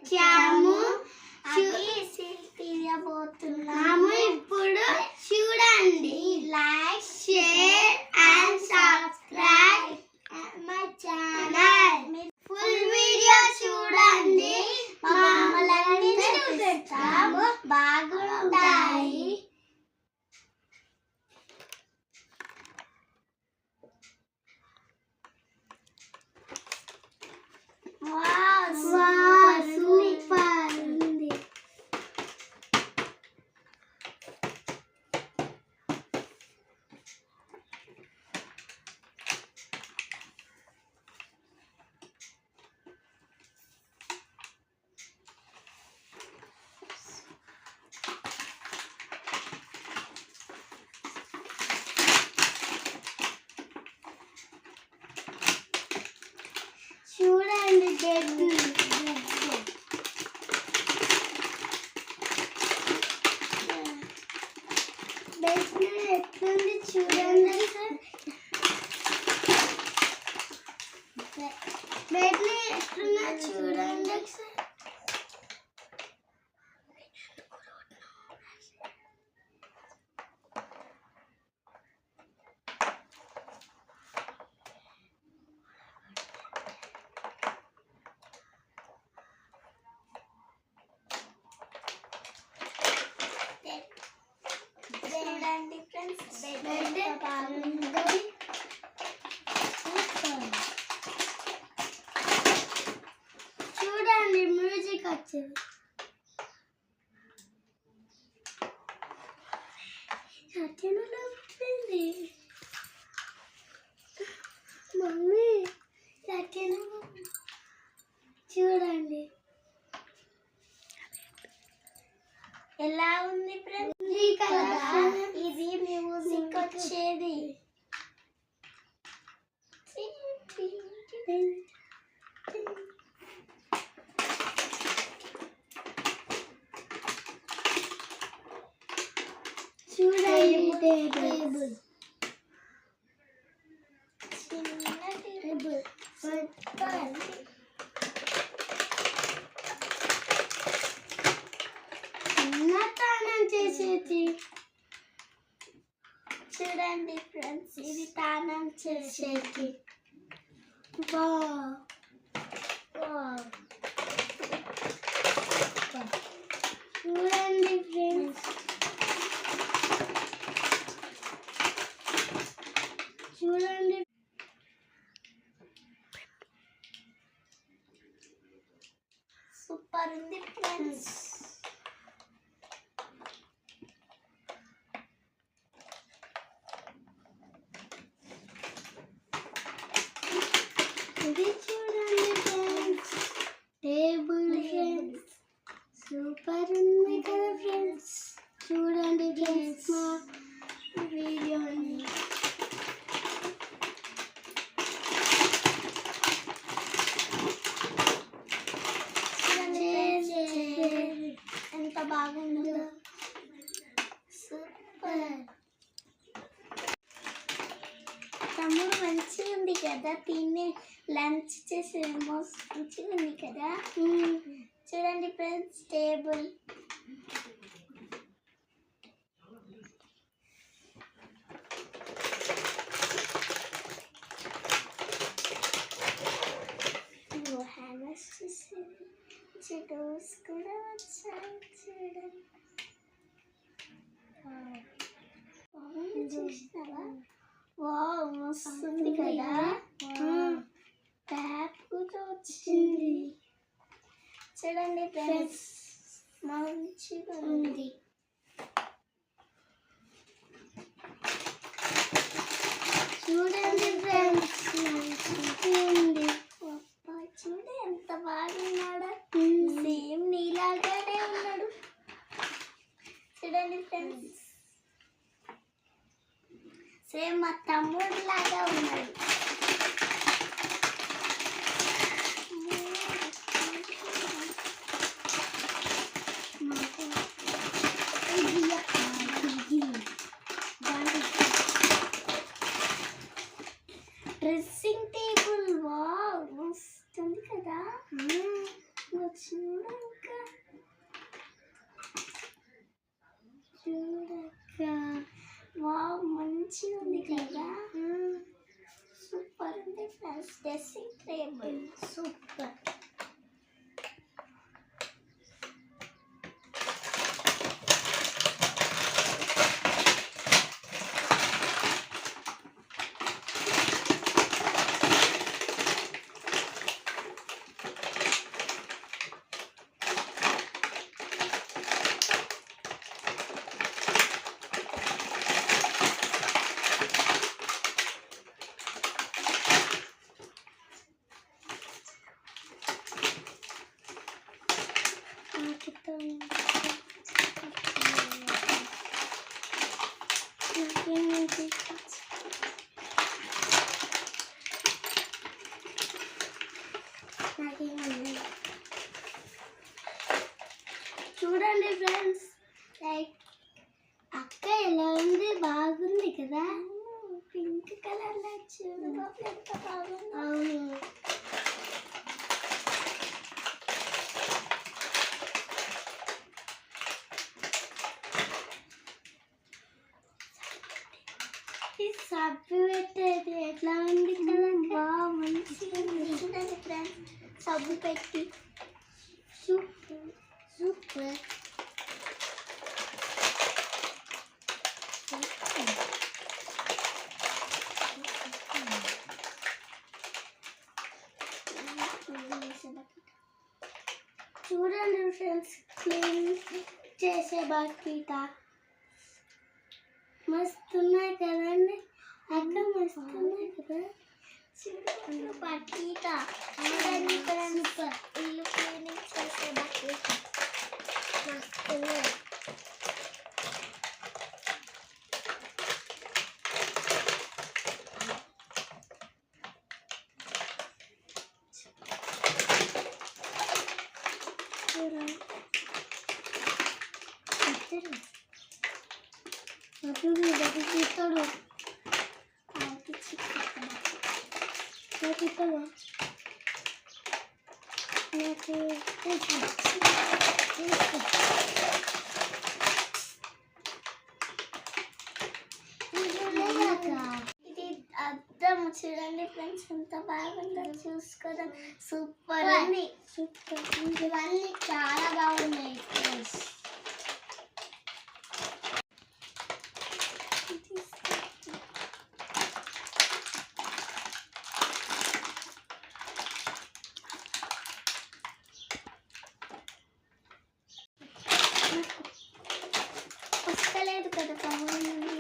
వచ్చాము. తీయబోతున్నాము. ఇప్పుడు చూడండి. Like, share and subscribe my channel. Full video చూడండి. మమ్మల్ని చూపిస్తాము. బాగుంటాయి. సూపర్ ఉంది. చూడండి బెడ్ ఎట్లుంది చూడండి. బెడ్ ఎట్లున్నా చూడండి. చూడండి ఫ్రెండ్స్, బెడ్ బాగుంది. చూడండి మ్యూజిక్ వచ్చింది. మమ్మీ చూడండి ఎలా ఉంది ఫ్రెండ్స్. ఇది మ్యూజిక్ వచ్చేది. చూడండి టేబుల్. చిన్న టేబుల్ తానం చేసేది. చూడండి ఫ్రెండ్స్, ఇది తానం చేసేది. చూడండి ఫ్రెండ్స్, చూడండి సూపర్ ఉంది ఫ్రెండ్స్. ఇది చూడండి ఫ్రెండ్స్, టేబుల్ ఫ్రెండ్స్. సూపర్ ఉంది కదా ఫ్రెండ్స్. చూడండి ఫ్రెండ్స్ మా వీడియోని. ఎంత బాగుందో. సూపర్. తమ్ముడు మంచిగా ఉంది కదా. తిని లంచ్ చేసేమో మంచిగా ఉంది కదా. చూడండి ఫ్రెండ్స్, టేబుల్. హ్యాంగర్స్ చేసేది. డోర్స్ కూడా వచ్చాయి చూడండి. చూసినావా? వావ్, మస్తుంది కదా. ట్యాప్ కూడా వచ్చింది. చూడండి ఫ్రెండ్స్, మంచిగా ఉంది. చూడండి ఫ్రెండ్స్, మంచిగా ఉంది. చూడు ఎంత బాగున్నాడా. సేమ్ నీలాగానే ఉన్నాడు. చూడండి ఫ్రెండ్స్, సేమ్ మా తమ్ముడు లాగా ఉన్నాడు. Dressing table. వావ్, మస్తుంది కదా. చూడండి. Friends dressing table super. చూడండి ఫ్రెండ్స్, లైక్ అక్క ఎలా ఉంది, బాగుంది కదా. పింక్ కలర్ లో చూడు ఎంత బాగుంది. అవును, సబ్బు పెట్టేది ఎట్లా ఉంది కదా, బాగా మంచిగా ఉంది. చూడండి ఫ్రెండ్స్, సబ్బు పెట్టి సూపర్ సూపర్. చూడండి ఫ్రెండ్స్, క్లీన్ చేసే బకెట్ మస్తున్నాయి కదండి అక్క, మస్తున్నాయి కదా. చూడండి బకెట్, చూడండి ఫ్రెండ్స్, ఇల్లు క్లీనింగ్ చేసే బకెట్ మస్తున్నాయి. తీస్తాడు ఇది అద్దం. చూడండి ఫ్రెండ్స్, ఎంత బాగుందో చూసుకోవడం. సూపర్ ఉంది, సూపర్. ఇవన్నీ చాలా బాగున్నాయి ఫ్రెండ్స్. వస్తలేదు కదా బాగుంది.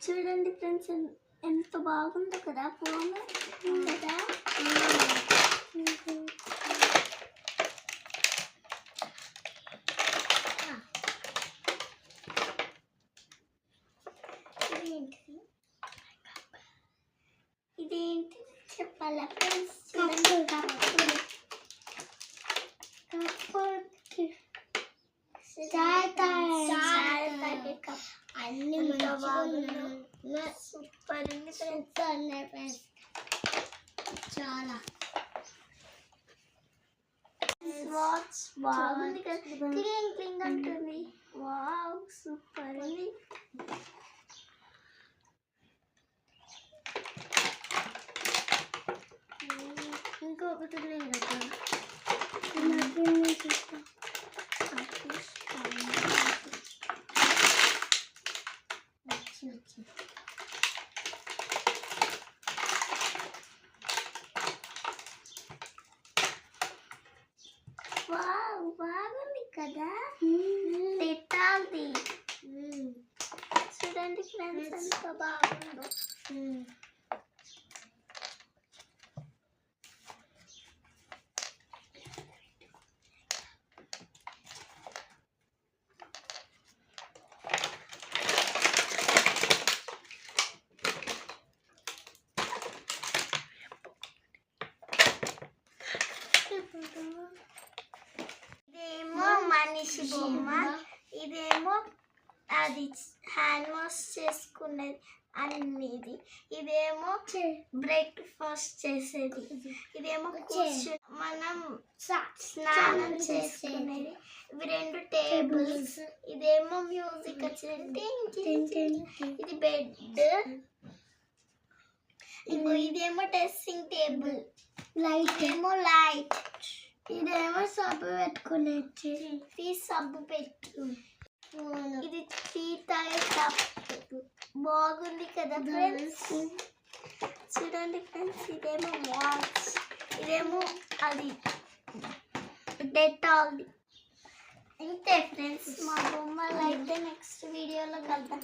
చూడండి ఫ్రెండ్స్, ఎంత బాగుందో కదా, ఫోన్ కదా. ఇదేంటి చెప్పాలా ఫ్రెండ్స్? చూడండి, అన్ని సూపర్ ఉంది ఫ్రెండ్స్, చాలా వాచ్ బాగుంది కదా, క్లీన్ క్లీన్ ఉంటుంది. వావ్, సూపర్ ఉంది. ఇంకొకటి ఉన్నాయి కదా, వావ్ బాగుంది కదా. పెట్టాలి. చూడండి ఫ్రెండ్స్, ఎంత బాగుందో. ఇదేమో మనిషి బొమ్మ, ఇదేమో అది హ్యాండ్ వాష్ చేసుకునేది అన్నిది. ఇదేమో బ్రేక్ఫాస్ట్ చేసేది. ఇదేమో మనం స్నానం చేసుకునేది. ఇవి 2 టేబుల్స్. ఇదేమో మ్యూజిక్ వచ్చేది. ఇది బెడ్. ఇదేమో డ్రెస్సింగ్ టేబుల్. ఇదేమో లైట్. ఇదేమో సబ్బు పెట్టుకునేది. ఇది సబ్బు పెట్టు. ఇది టీ తాగే కప్. బాగుంది కదా ఫ్రెండ్స్. చూడండి ఫ్రెండ్స్, ఇదేమో వాచ్. ఇదేమో అది డెటాల్. ఇంతే ఫ్రెండ్స్ మా బొమ్మలు. అయితే నెక్స్ట్ వీడియోలో కలుద్దాం.